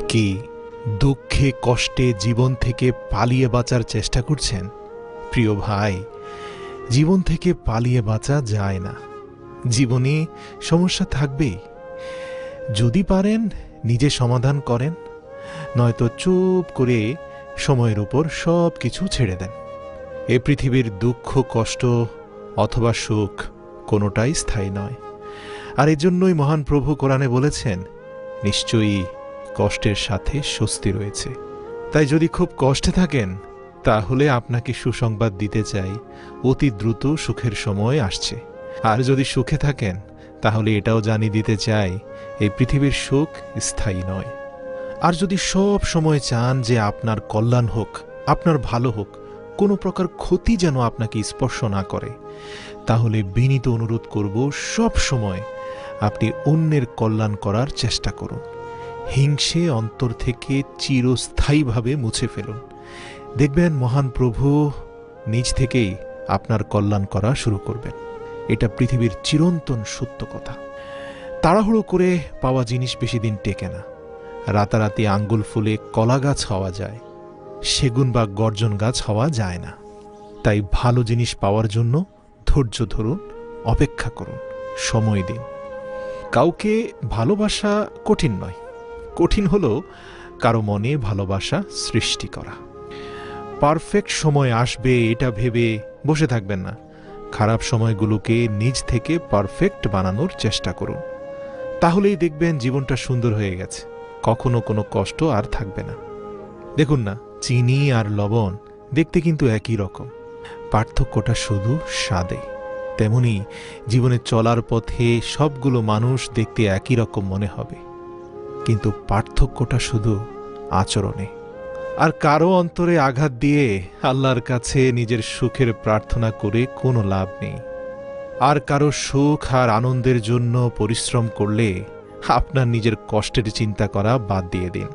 কি দুঃখে কষ্টে জীবন থেকে পালিয়ে বাঁচার চেষ্টা করছেন? প্রিয় ভাই, জীবন থেকে পালিয়ে বাঁচা যায় না। জীবনে সমস্যা থাকবেই। যদি পারেন নিজে সমাধান করেন, নয়তো চুপ করে সময়ের উপর সব কিছু ছেড়ে দেন। এ পৃথিবীর দুঃখ কষ্ট অথবা সুখ কোনোটাই স্থায়ী নয়। আর এজন্যই মহান প্রভু কোরআনে বলেছেন, নিশ্চয়ই কষ্টের সাথে স্বস্তি রয়েছে। তাই যদি খুব কষ্টে থাকেন, তাহলে আপনাকে সুসংবাদ দিতে চাই, অতি দ্রুত সুখের সময় আসছে। আর যদি সুখে থাকেন, তাহলে এটাও জানিয়ে দিতে চাই, এই পৃথিবীর সুখ স্থায়ী নয়। আর যদি সব সময় চান যে আপনার কল্যাণ হোক, আপনার ভালো হোক, কোনো প্রকার ক্ষতি যেন আপনাকে স্পর্শ না করে, তাহলে বিনীত অনুরোধ করব, সব সময় আপনি অন্যের কল্যাণ করার চেষ্টা করুন। হিংসে অন্তর থেকে চিরস্থায়ীভাবে মুছে ফেলুন। দেখবেন মহান প্রভু নিজ থেকেই আপনার কল্যাণ করা শুরু করবেন। এটা পৃথিবীর চিরন্তন সত্য কথা। তাড়াহুড়ো করে পাওয়া জিনিস বেশি দিন টেকে না। রাতারাতি আঙ্গুল ফুলে কলা গাছ হওয়া যায়, সেগুন বা গর্জন গাছ হওয়া যায় না। তাই ভালো জিনিস পাওয়ার জন্য ধৈর্য ধরুন, অপেক্ষা করুন, সময় দিন। কাউকে ভালোবাসা কঠিন নয়, কঠিন হলো কারো মনে ভালোবাসা সৃষ্টি করা। পারফেক্ট সময় আসবে এটা ভেবে বসে থাকবেন না। খারাপ সময়গুলোকে নিজ থেকে পারফেক্ট বানানোর চেষ্টা করুন। তাহলেই দেখবেন জীবনটা সুন্দর হয়ে গেছে, কখনো কোনো কষ্ট আর থাকবে না। দেখুন না, চিনি আর লবণ দেখতে কিন্তু একই রকম, পার্থক্যটা শুধু স্বাদে। তেমনি জীবনে চলার পথে সবগুলো মানুষ দেখতে একই রকম মনে হবে, কিন্তু পার্থক্যটা শুধু আচরণে। আর কারো অন্তরে আঘাত দিয়ে আল্লাহর কাছে নিজের সুখের প্রার্থনা করে কোনো লাভ নেই। আর কারো সুখ আর আনন্দের জন্য পরিশ্রম করলে আপনার নিজের কষ্টের চিন্তা করা বাদ দিয়ে দিন।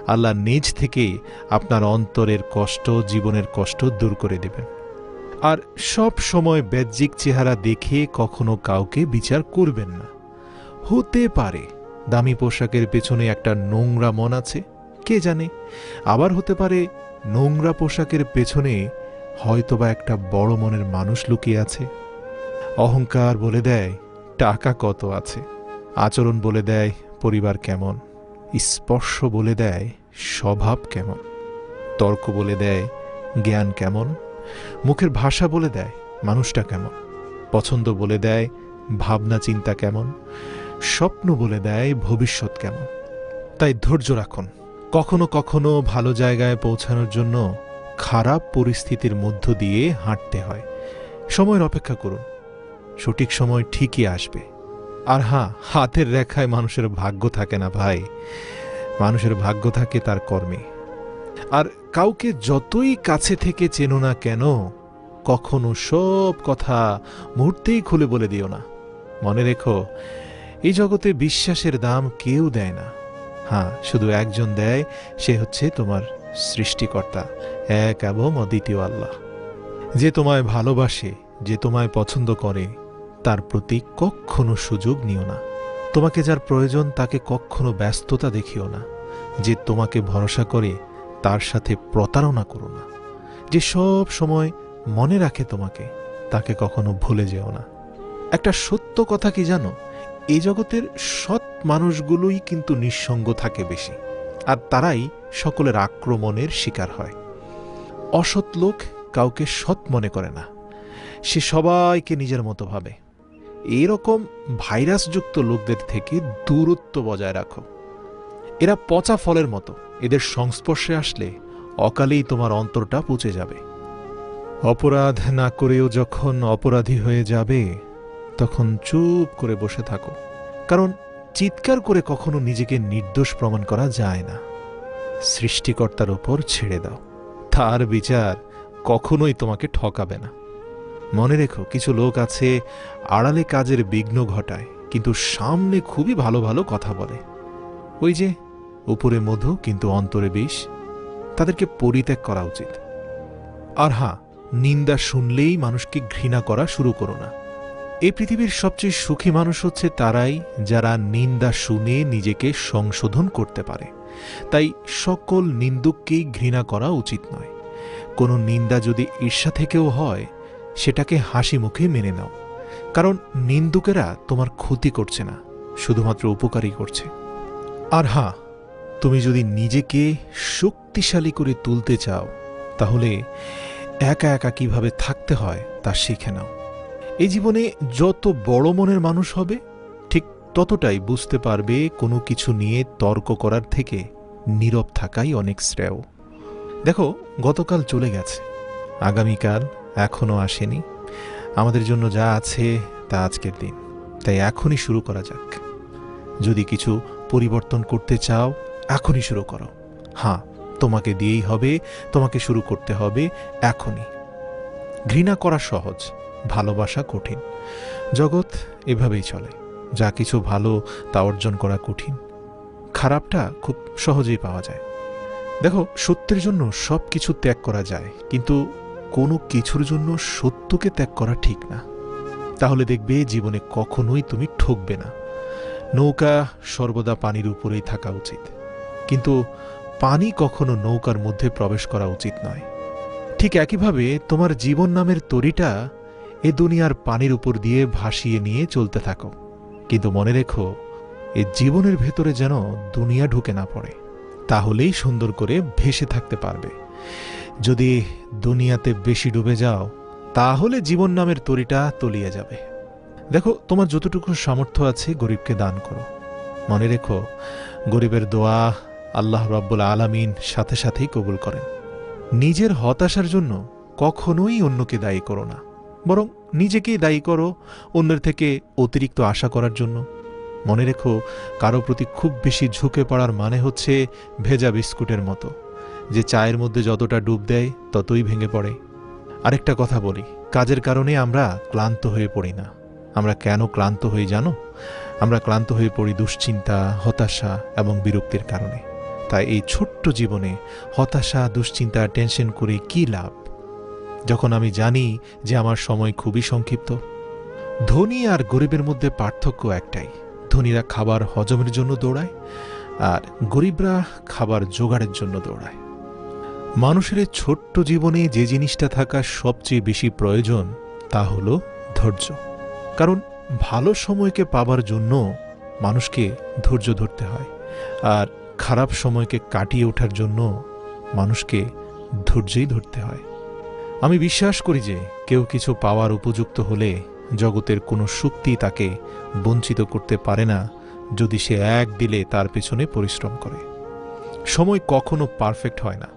আল্লাহ নিজ থেকে আপনার অন্তরের কষ্ট, জীবনের কষ্ট দূর করে দেবেন। আর সব সময় বাহ্যিক চেহারা দেখে কখনো কাউকে বিচার করবেন না। হতে পারে দামি পোশাকের পেছনে একটা নোংরা মন আছে, কে জানে। আবার হতে পারে নোংরা পোশাকের পেছনে হয়তোবা একটা বড় মনের মানুষ লুকিয়ে আছে। অহংকার বলে দেয় টাকা কত আছে, আচরণ বলে দেয় পরিবার কেমন, স্পর্শ বলে দেয় স্বভাব কেমন, তর্ক বলে দেয় জ্ঞান কেমন, মুখের ভাষা বলে দেয় মানুষটা কেমন, পছন্দ বলে দেয় ভাবনা চিন্তা কেমন, স্বপ্ন বলে দেয় ভবিষ্যৎ কেমন। তাই ধৈর্য রাখুন। কখনো কখনো ভালো জায়গায় পৌঁছানোর জন্য খারাপ পরিস্থিতির মধ্য দিয়ে হাঁটতে হয়। সময়ের অপেক্ষা করুন, সঠিক সময় ঠিকই আসবে। আর হ্যাঁ, হাতের রেখায় মানুষের ভাগ্য থাকে না ভাই, মানুষের ভাগ্য থাকে তার কর্মে। আর কাউকে যতই কাছে থেকে চেনো না কেন, কখনো সব কথা মুহূর্তেই খুলে বলে দিও না। মনে রেখো, এই জগতে বিশ্বাসের দাম কেউ দেয় না। হ্যাঁ, শুধু একজন দেয়, সে হচ্ছে তোমার সৃষ্টিকর্তা, এক এবং অদ্বিতীয় আল্লাহ। যে তোমায় ভালোবাসে, যে তোমায় পছন্দ করে, তার প্রতি কখনো সুযোগ নিও না। তোমাকে যার প্রয়োজন তাকে কখনো ব্যস্ততা দেখিও না। যে তোমাকে ভরসা করে তার সাথে প্রতারণা করো না। যে সব সময় মনে রাখে তোমাকে, তাকে কখনো ভুলে যেও না। একটা সত্য কথা কি জানো, এই জগতের সৎ মানুষগুলোই কিন্তু নিঃসঙ্গ থাকে বেশি, আর তারাই সকলের আক্রমণের শিকার হয়। অসৎ লোক কাউকে সৎ মনে করে না, সে সবাইকে নিজের মতো ভাবে। এরকম ভাইরাসযুক্ত লোকদের থেকে দূরত্ব বজায় রাখো। এরা পচা ফলের মতো, এদের সংস্পর্শে আসলে অকালেই তোমার অন্তরটা পচে যাবে। অপরাধ না করেও যখন অপরাধী হয়ে যাবে, তখন চুপ করে বসে থাকো। কারণ চিৎকার করে কখনো নিজেকে নির্দোষ প্রমাণ করা যায় না। সৃষ্টিকর্তার উপর ছেড়ে দাও, তার বিচার কখনোই তোমাকে ঠকাবে না। মনে রেখো, কিছু লোক আছে আড়ালে কাজের বিঘ্ন ঘটায়, কিন্তু সামনে খুবই ভালো ভালো কথা বলে। ওই যে উপরে মধু কিন্তু অন্তরে বিষ, তাদেরকে পরিত্যাগ করা উচিত। আর হ্যাঁ, নিন্দা শুনলেই মানুষকে ঘৃণা করা শুরু করো না। এই পৃথিবীর সবচেয়ে সুখী মানুষ হচ্ছে তারাই যারা নিন্দা শুনে নিজেকে সংশোধন করতে পারে। তাই সকল নিন্দুককেই ঘৃণা করা উচিত নয়। কোনো নিন্দা যদি ঈর্ষা থেকেও হয়, সেটাকে হাসি মুখে মেনে নাও, কারণ নিন্দুকেরা তোমার ক্ষতি করছে না, শুধুমাত্র উপকারই করছে। আর হ্যাঁ, তুমি যদি নিজেকে শক্তিশালী করে তুলতে চাও, তাহলে একা একা কিভাবে থাকতে হয় তা শিখে নাও। এই জীবনে যত বড় মনের মানুষ হবে, ঠিক ততটাই বুঝতে পারবে কোনো কিছু নিয়ে তর্ক করার থেকে নীরব থাকাই অনেক শ্রেয়। দেখো, গতকাল চলে গেছে, আগামীকাল এখনও আসেনি। আমাদের জন্য যা আছে তা আজকের দিন, তাই এখনই শুরু করা যাক। যদি কিছু পরিবর্তন করতে চাও, এখনই শুরু করো। হ্যাঁ, তোমাকে দিয়েই হবে, তোমাকে শুরু করতে হবে এখনই। ঘৃণা করা সহজ, ভালোবাসা কঠিন। জগৎ এভাবেই চলে, যা কিছু ভালো তা অর্জন করা কঠিন, খারাপটা খুব সহজেই পাওয়া যায়। দেখো, সত্যের জন্য সব কিছু ত্যাগ করা যায়, কিন্তু কোনো কিছুর জন্য সত্যকে ত্যাগ করা ঠিক না। তাহলে দেখবে জীবনে কখনোই তুমি ঠকবে না। নৌকা সর্বদা পানির উপরেই থাকা উচিত, কিন্তু পানি কখনো নৌকার মধ্যে প্রবেশ করা উচিত নয়। ঠিক একইভাবে তোমার জীবন নামের তরিটা এ দুনিয়ার পানির উপর দিয়ে ভাসিয়ে নিয়ে চলতে থাকো, কিন্তু মনে রেখো, এ জীবনের ভেতরে যেন দুনিয়া ঢুকে না পড়ে, তাহলেই সুন্দর করে ভেসে থাকতে পারবে। যদি দুনিয়াতে বেশি ডুবে যাও, তাহলে জীবন নামের তরিটা তলিয়ে যাবে। দেখো, তোমার যতটুকু সামর্থ্য আছে গরিবকে দান করো। মনে রেখো, গরিবের দোয়া আল্লাহ রাব্বুল আলামিন সাথে সাথেই কবুল করেন। নিজের হতাশার জন্য কখনোই অন্যকে দায়ী করো না, বরং নিজেকেই দায়ী করো অন্যের থেকে অতিরিক্ত আশা করার জন্য। মনে রেখো, কারো প্রতি খুব বেশি ঝুঁকে পড়ার মানে হচ্ছে ভেজা বিস্কুটের মতো, যে চায়ের মধ্যে যতটা ডুব দেয় ততই ভেঙে পড়ে। আরেকটা কথা বলি, কাজের কারণে আমরা ক্লান্ত হয়ে পড়ি না। আমরা কেন ক্লান্ত হই জানো? আমরা ক্লান্ত হয়ে পড়ি দুশ্চিন্তা, হতাশা এবং বিরক্তির কারণে। তাই এই ছোট্ট জীবনে হতাশা, দুশ্চিন্তা, টেনশন করে কি লাভ, যখন আমি জানি যে আমার সময় খুবই সংক্ষিপ্ত। ধনী আর গরিবের মধ্যে পার্থক্য একটাই, ধনীরা খাবার হজমের জন্য দৌড়ায়, আর গরিবরা খাবার জোগাড়ের জন্য দৌড়ায়। মানুষের ছোট্ট জীবনে যে জিনিসটা থাকা সবচেয়ে বেশি প্রয়োজন তা হল ধৈর্য। কারণ ভালো সময়কে পাবার জন্য মানুষকে ধৈর্য ধরতে হয়, আর খারাপ সময়কে কাটিয়ে ওঠার জন্য মানুষকে ধৈর্যই ধরতে হয়। আমি বিশ্বাস করি যে কেউ কিছু পাওয়ার উপযুক্ত হলে জগতের কোনো শক্তি তাকে বঞ্চিত করতে পারে না, যদি সে এক দিলে তার পেছনে পরিশ্রম করে। সময় কখনো পারফেক্ট হয় না,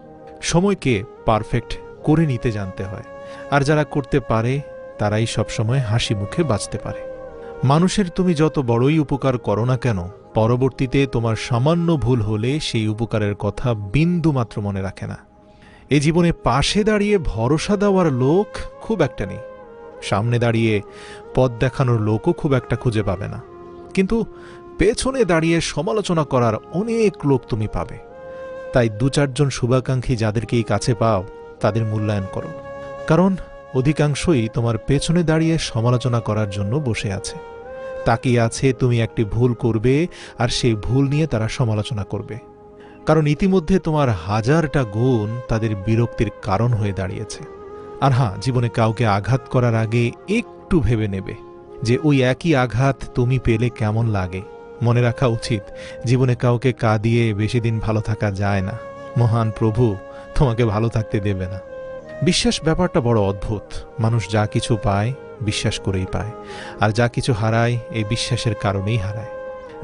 সময়কে পারফেক্ট করে নিতে জানতে হয়। আর যারা করতে পারে তারাই সবসময় হাসি মুখে বাঁচতে পারে। মানুষের তুমি যত বড়ই উপকার করো না কেন, পরবর্তীতে তোমার সামান্য ভুল হলে সেই উপকারের কথা বিন্দু মাত্র মনে রাখে না। এ জীবনে পাশে দাঁড়িয়ে ভরসা দেওয়ার লোক খুব একটা নেই, সামনে দাঁড়িয়ে পথ দেখানোর লোকও খুব একটা খুঁজে পাবে না, কিন্তু পেছনে দাঁড়িয়ে সমালোচনা করার অনেক লোক তুমি পাবে। তাই দু চারজন শুভাকাঙ্ক্ষী যাদেরকেই কাছে পাও, তাদের মূল্যায়ন করো, কারণ অধিকাংশই তোমার পেছনে দাঁড়িয়ে সমালোচনা করার জন্য বসে আছে। তাকিয়ে আছে তুমি একটি ভুল করবে, আর সেই ভুল নিয়ে তারা সমালোচনা করবে, কারণ ইতিমধ্যে তোমার হাজারটা গুণ তাদের বিরক্তির কারণ হয়ে দাঁড়িয়েছে। আর হ্যাঁ, জীবনে কাউকে আঘাত করার আগে একটু ভেবে নেবে যে ওই একই আঘাত তুমি পেলে কেমন লাগে। মনে রাখা উচিত, জীবনে কাউকে কাঁদিয়ে বেশি দিন ভালো থাকা যায় না। মহান প্রভু তোমাকে ভালো থাকতে দেবে না। বিশ্বাস ব্যাপারটা বড় অদ্ভুত। মানুষ যা কিছু পায় বিশ্বাস করেই পায়, আর যা কিছু হারায় এই বিশ্বাসের কারণেই হারায়।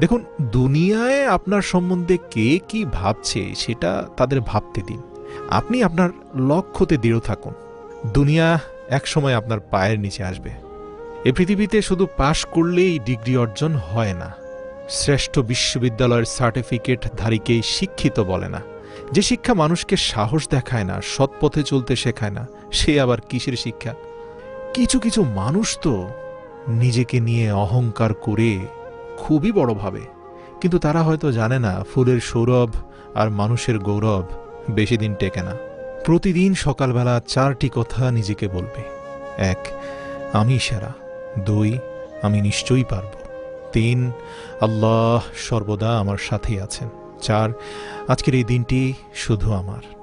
দেখুন, দুনিয়ায় আপনার সম্বন্ধে কে কি ভাবছে সেটা তাদের ভাবতে দিন। আপনি আপনার লক্ষ্যতে দৃঢ় থাকুন। দুনিয়া একসময় আপনার পায়ের নিচে আসবে। এ পৃথিবীতে শুধু পাশ করলেই ডিগ্রি অর্জন হয় না। শ্রেষ্ঠ বিশ্ববিদ্যালয়ের সার্টিফিকেট ধারীকেই শিক্ষিত বলে না। যে শিক্ষা মানুষকে সাহস দেখায় না, সৎ পথে চলতে শেখায় না, সে আবার কিসের শিক্ষা? কিছু কিছু মানুষ তো নিজেকে নিয়ে অহংকার করে খুবই বড় ভাবে, কিন্তু তারা হয়তো জানে না ফুলের সৌরভ আর মানুষের গৌরব বেশি দিন টেকে না। প্রতিদিন সকালবেলা 4টি কথা নিজেকে বলবে। 1, আমি সেরা। 2, আমি নিশ্চয়ই পারব। 3, আল্লাহ সর্বদা আমার সাথেই আছেন। 4, আজকের এই দিনটি শুধু আমার।